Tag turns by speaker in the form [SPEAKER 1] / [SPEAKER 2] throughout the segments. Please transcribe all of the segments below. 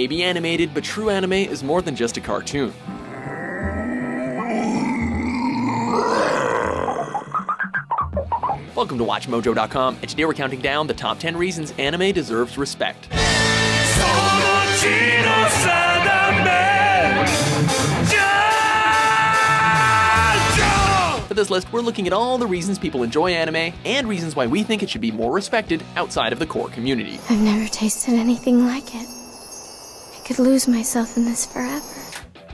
[SPEAKER 1] may be animated, but true anime is more than just a cartoon. Welcome to WatchMojo.com, and today we're counting down the top 10 reasons anime deserves respect. For this list, we're looking at all the reasons people enjoy anime and reasons why we think it should be more respected outside of the core community.
[SPEAKER 2] I've never tasted anything like it. I could lose myself in this forever.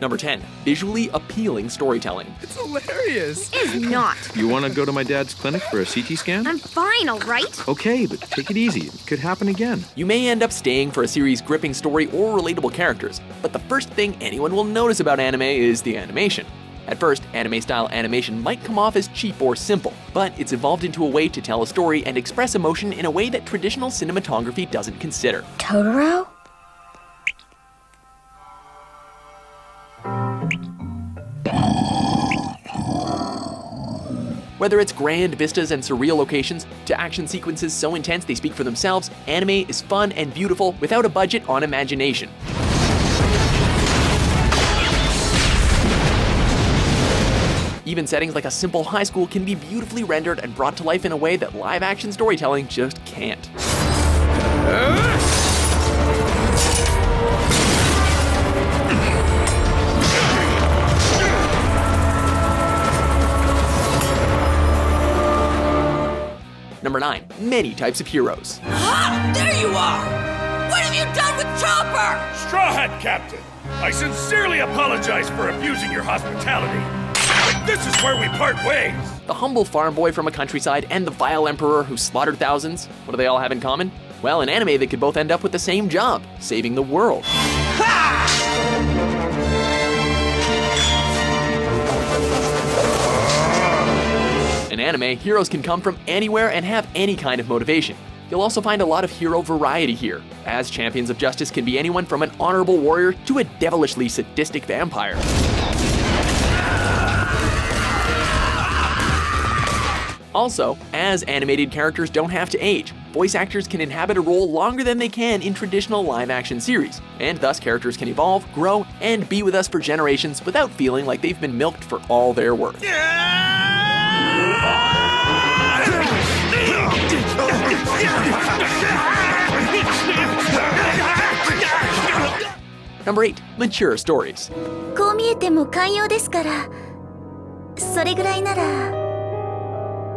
[SPEAKER 1] Number 10, visually appealing storytelling.
[SPEAKER 3] It's hilarious.
[SPEAKER 4] It is not.
[SPEAKER 3] You want to go to my dad's clinic for a CT scan?
[SPEAKER 4] I'm fine, all right?
[SPEAKER 3] Okay, but take it easy. It could happen again.
[SPEAKER 1] You may end up staying for a series' gripping story or relatable characters, but the first thing anyone will notice about anime is the animation. At first, anime-style animation might come off as cheap or simple, but it's evolved into a way to tell a story and express emotion in a way that traditional cinematography doesn't consider.
[SPEAKER 2] Totoro?
[SPEAKER 1] Whether it's grand vistas and surreal locations, to action sequences so intense they speak for themselves, anime is fun and beautiful without a budget on imagination. Even settings like a simple high school can be beautifully rendered and brought to life in a way that live-action storytelling just can't. Number 9, many types of heroes.
[SPEAKER 5] Ah, there you are! What have you done with Chopper?
[SPEAKER 6] Straw Hat Captain, I sincerely apologize for abusing your hospitality. But this is where we part ways.
[SPEAKER 1] The humble farm boy from a countryside and the vile emperor who slaughtered thousands, what do they all have in common? Well, in anime they could both end up with the same job, saving the world. In anime, heroes can come from anywhere and have any kind of motivation. You'll also find a lot of hero variety here, as champions of justice can be anyone from an honorable warrior to a devilishly sadistic vampire. Also, as animated characters don't have to age, voice actors can inhabit a role longer than they can in traditional live-action series, and thus characters can evolve, grow, and be with us for generations without feeling like they've been milked for all they're worth. Number 8, mature stories.
[SPEAKER 4] こう見えても寛容ですから、それぐらいなら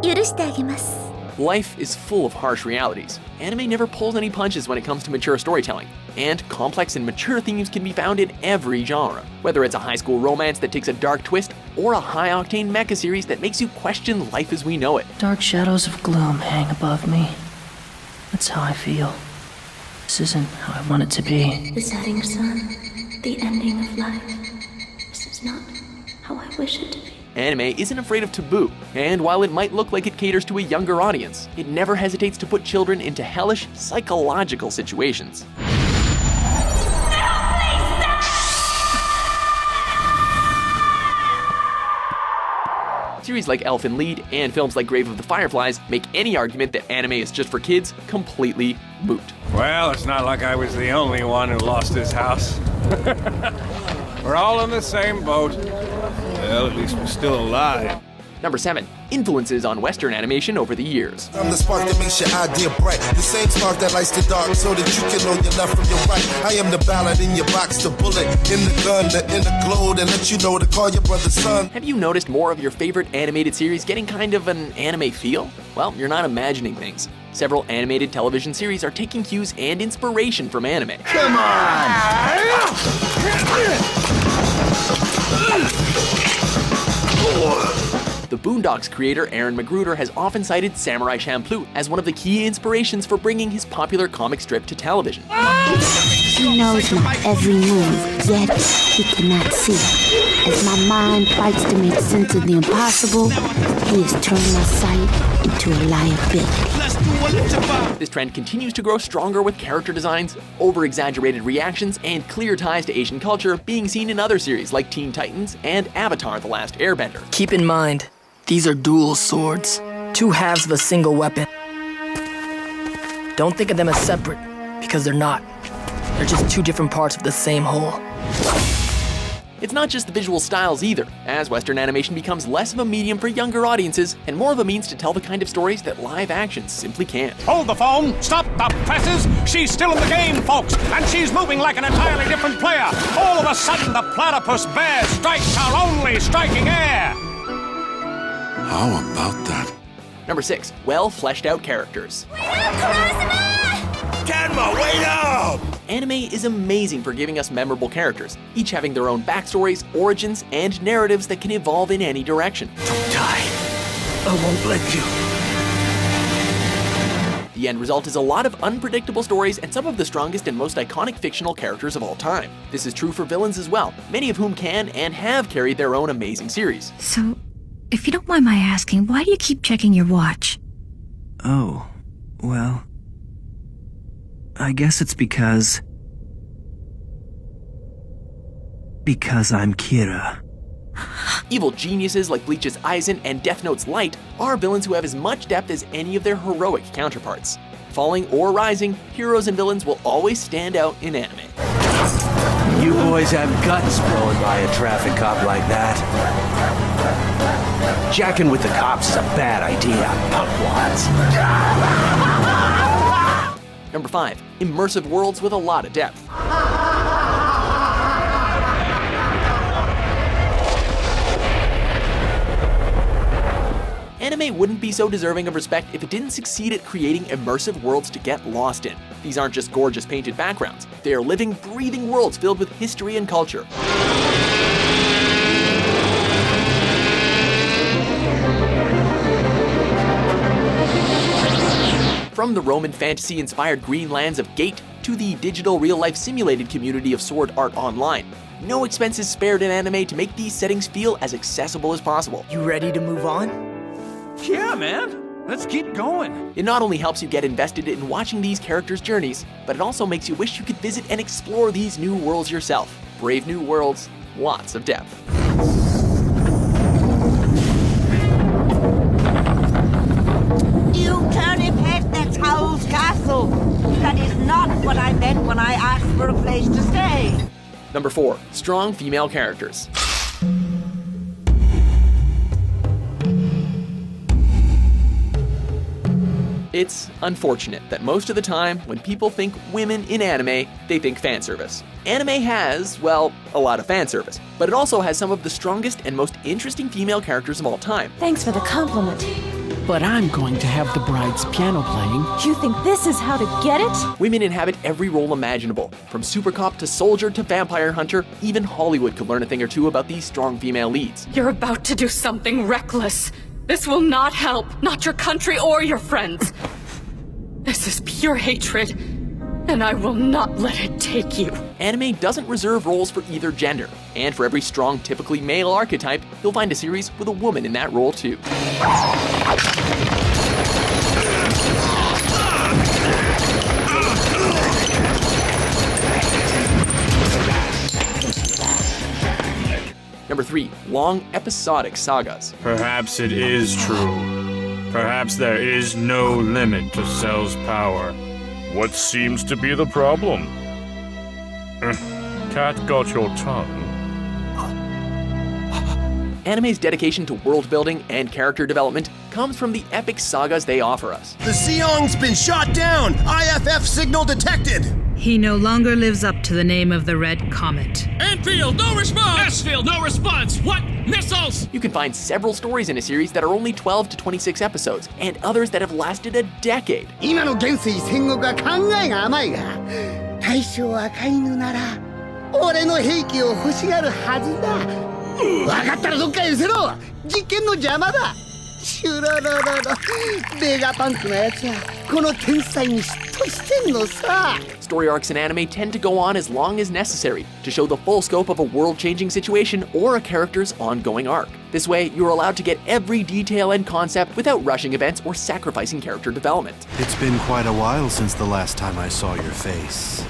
[SPEAKER 4] 許してあげます。
[SPEAKER 1] Life is full of harsh realities. Anime never pulls any punches when it comes to mature storytelling, and complex and mature themes can be found in every genre. Whether it's a high school romance that takes a dark twist, or a high-octane mecha series that makes you question life as we know it.
[SPEAKER 7] Dark shadows of gloom hang above me. That's how I feel. This isn't how I want it to be.
[SPEAKER 2] The setting sun, the ending of life. This is not how I wish it to be.
[SPEAKER 1] Anime isn't afraid of taboo, and while it might look like it caters to a younger audience, it never hesitates to put children into hellish, psychological situations. Series like Elfen Lied and films like Grave of the Fireflies make any argument that anime is just for kids completely moot.
[SPEAKER 6] Well, it's not like I was the only one who lost his house. We're all in the same boat. Well, at least we're still alive.
[SPEAKER 1] Number 7, influences on Western animation over the years.
[SPEAKER 8] I'm the spark that makes your idea bright. The same spark that lights the dark so that you can know your left from your right. I am the ballad in your box, the bullet in the gun, the inner glow that lets you know to call your brother son.
[SPEAKER 1] Have you noticed more of your favorite animated series getting kind of an anime feel? Well, you're not imagining things. Several animated television series are taking cues and inspiration from anime.
[SPEAKER 8] Come on!
[SPEAKER 1] The Boondocks creator Aaron McGruder has often cited Samurai Champloo as one of the key inspirations for bringing his popular comic strip to television.
[SPEAKER 2] He knows my every move, yet he cannot see. As my mind fights to make sense of the impossible, he has turned my sight into a liability.
[SPEAKER 1] This trend continues to grow stronger with character designs, over-exaggerated reactions, and clear ties to Asian culture being seen in other series like Teen Titans and Avatar: The Last Airbender.
[SPEAKER 7] Keep in mind, these are dual swords, two halves of a single weapon. Don't think of them as separate, because they're not. They're just two different parts of the same whole.
[SPEAKER 1] It's not just the visual styles either, as Western animation becomes less of a medium for younger audiences and more of a means to tell the kind of stories that live action simply can't.
[SPEAKER 6] Hold the phone! Stop the presses! She's still in the game, folks! And she's moving like an entirely different player! All of a sudden, the platypus bear strikes our only striking heir!
[SPEAKER 8] How about that?
[SPEAKER 1] Number 6. Well fleshed out characters.
[SPEAKER 8] Tenma, wait up!
[SPEAKER 1] Anime is amazing for giving us memorable characters, each having their own backstories, origins, and narratives that can evolve in any direction.
[SPEAKER 5] Don't die. I won't let you.
[SPEAKER 1] The end result is a lot of unpredictable stories and some of the strongest and most iconic fictional characters of all time. This is true for villains as well, many of whom can and have carried their own amazing series.
[SPEAKER 2] So, if you don't mind my asking, why do you keep checking your watch?
[SPEAKER 9] Oh, well, I guess it's because I'm Kira.
[SPEAKER 1] Evil geniuses like Bleach's Aizen and Death Note's Light are villains who have as much depth as any of their heroic counterparts. Falling or rising, heroes and villains will always stand out in anime.
[SPEAKER 5] You boys have guts blowing by a traffic cop like that. Jacking with the cops is a bad idea, pumpwads.
[SPEAKER 1] Number 5. Immersive worlds with a lot of depth. Anime wouldn't be so deserving of respect if it didn't succeed at creating immersive worlds to get lost in. These aren't just gorgeous painted backgrounds. They are living, breathing worlds filled with history and culture. From the Roman fantasy-inspired green lands of Gate to the digital real-life simulated community of Sword Art Online, no expense is spared in anime to make these settings feel as accessible as possible.
[SPEAKER 5] You ready to move on?
[SPEAKER 6] Yeah, man! Let's keep going!
[SPEAKER 1] It not only helps you get invested in watching these characters' journeys, but it also makes you wish you could visit and explore these new worlds yourself. Brave new worlds, lots of depth.
[SPEAKER 10] You turnip head, that's Howl's Castle. That is not what I meant when I asked for a place to stay.
[SPEAKER 1] Number 4. Strong female characters. It's unfortunate that most of the time, when people think women in anime, they think fan service. Anime has, well, a lot of fan service, but it also has some of the strongest and most interesting female characters of all time.
[SPEAKER 11] Thanks for the compliment.
[SPEAKER 12] But I'm going to have the bride's piano playing.
[SPEAKER 11] You think this is how to get it?
[SPEAKER 1] Women inhabit every role imaginable, from super cop to soldier to vampire hunter. Even Hollywood could learn a thing or two about these strong female leads.
[SPEAKER 13] You're about to do something reckless. This will not help, not your country or your friends. This is pure hatred, and I will not let it take you.
[SPEAKER 1] Anime doesn't reserve roles for either gender, and for every strong, typically male archetype, you'll find a series with a woman in that role too. Number 3. Long episodic sagas.
[SPEAKER 14] Perhaps it is true. Perhaps there is no limit to Cell's power. What seems to be the problem? Cat got your tongue.
[SPEAKER 1] Anime's dedication to world building and character development comes from the epic sagas they offer us.
[SPEAKER 15] The Seong's been shot down! IFF signal detected!
[SPEAKER 16] He no longer lives up to the name of the Red Comet.
[SPEAKER 17] Anfield, no response! Ashfield, no response! What? Missiles!
[SPEAKER 1] You can find several stories in a series that are only 12 to 26 episodes, and others that have lasted a decade.
[SPEAKER 18] 今の元帥戦国は考えが甘いが、大将は飼い犬なら、俺の兵器を欲しがるはずだ。分かったらどっかへ寄せろ！実験の邪魔だ！シュララララ、ベガパンクのやつはこの天才に嫉妬してんのさ。
[SPEAKER 1] Story arcs in anime tend to go on as long as necessary to show the full scope of a world-changing situation or a character's ongoing arc. This way, you're allowed to get every detail and concept without rushing events or sacrificing character development.
[SPEAKER 19] It's been quite a while since the last time I saw your face.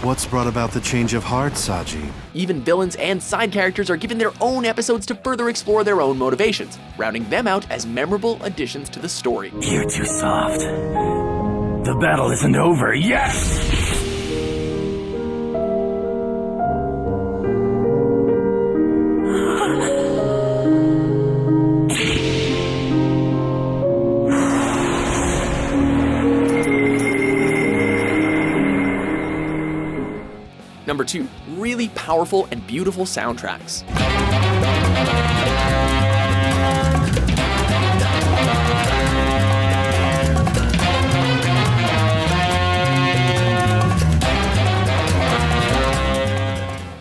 [SPEAKER 19] What's brought about the change of heart, Saji?
[SPEAKER 1] Even villains and side characters are given their own episodes to further explore their own motivations, rounding them out as memorable additions to the story.
[SPEAKER 5] You're too soft. The battle isn't over yet!
[SPEAKER 1] 2. Really powerful and beautiful soundtracks.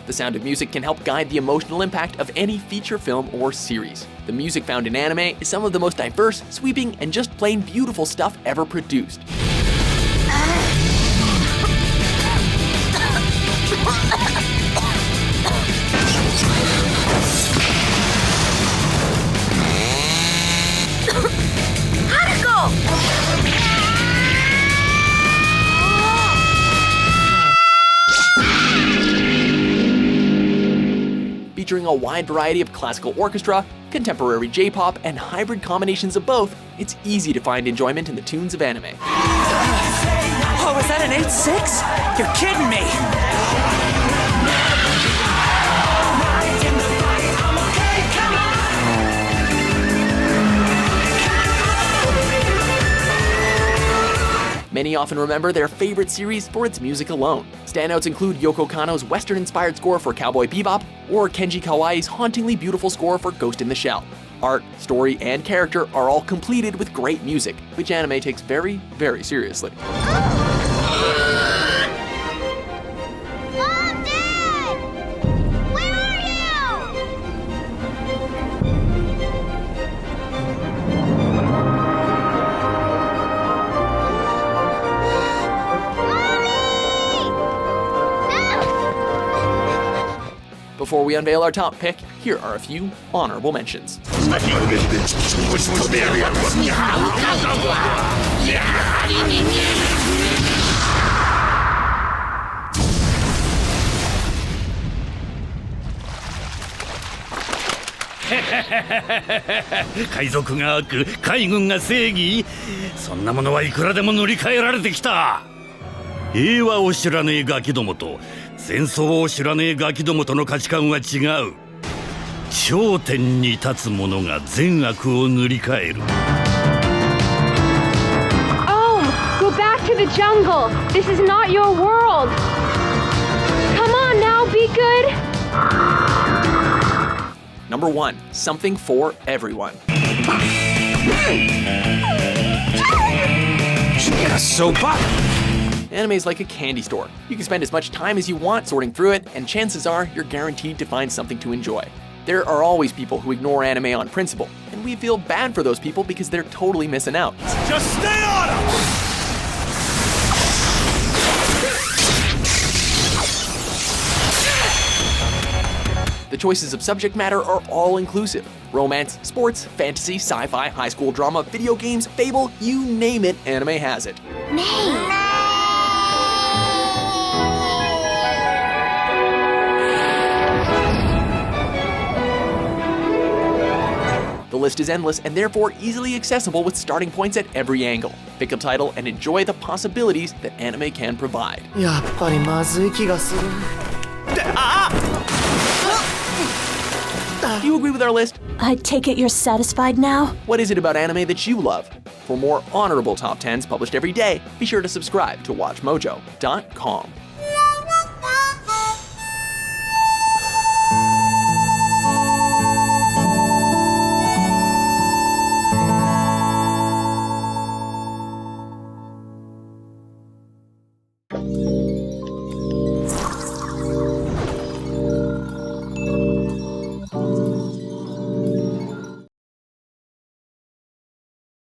[SPEAKER 1] The Sound of Music can help guide the emotional impact of any feature film or series. The music found in anime is some of the most diverse, sweeping, and just plain beautiful stuff ever produced. Featuring a wide variety of classical orchestra, contemporary J-pop, and hybrid combinations of both, it's easy to find enjoyment in the tunes of anime.
[SPEAKER 5] Oh, was that an 8-6? You're kidding me!
[SPEAKER 1] Many often remember their favorite series for its music alone. Standouts include Yoko Kanno's Western-inspired score for Cowboy Bebop, or Kenji Kawaii's hauntingly beautiful score for Ghost in the Shell. Art, story, and character are all completed with great music, which anime takes very, very seriously. Before we unveil our top pick, here are a few honorable mentions.
[SPEAKER 20] 海賊が悪、海軍が正義、そんなものはいくらでも塗り替えられてきた。平和を知らねえガキどもと戦争を知らねえガキどもとの価値観は違う。頂点に立つ者が善悪を塗り替える。
[SPEAKER 21] Oh, go back to the jungle. This is not your world. Come on now, be good.
[SPEAKER 1] Number 1. Something for Everyone.
[SPEAKER 5] Soap up!
[SPEAKER 1] Anime is like a candy store. You can spend as much time as you want sorting through it, and chances are you're guaranteed to find something to enjoy. There are always people who ignore anime on principle, and we feel bad for those people because they're totally missing out.
[SPEAKER 5] Just stay on them!
[SPEAKER 1] The choices of subject matter are all inclusive. Romance, sports, fantasy, sci-fi, high school drama, video games, fable, you name it, anime has it. The list is endless and therefore easily accessible with starting points at every angle. Pick a title and enjoy the possibilities that anime can provide.
[SPEAKER 12] やっぱりまずい気がする。
[SPEAKER 1] Do you agree with our list?
[SPEAKER 11] I take it you're satisfied now?
[SPEAKER 1] What is it about anime that you love? For more honorable top 10s published every day, be sure to subscribe to WatchMojo.com.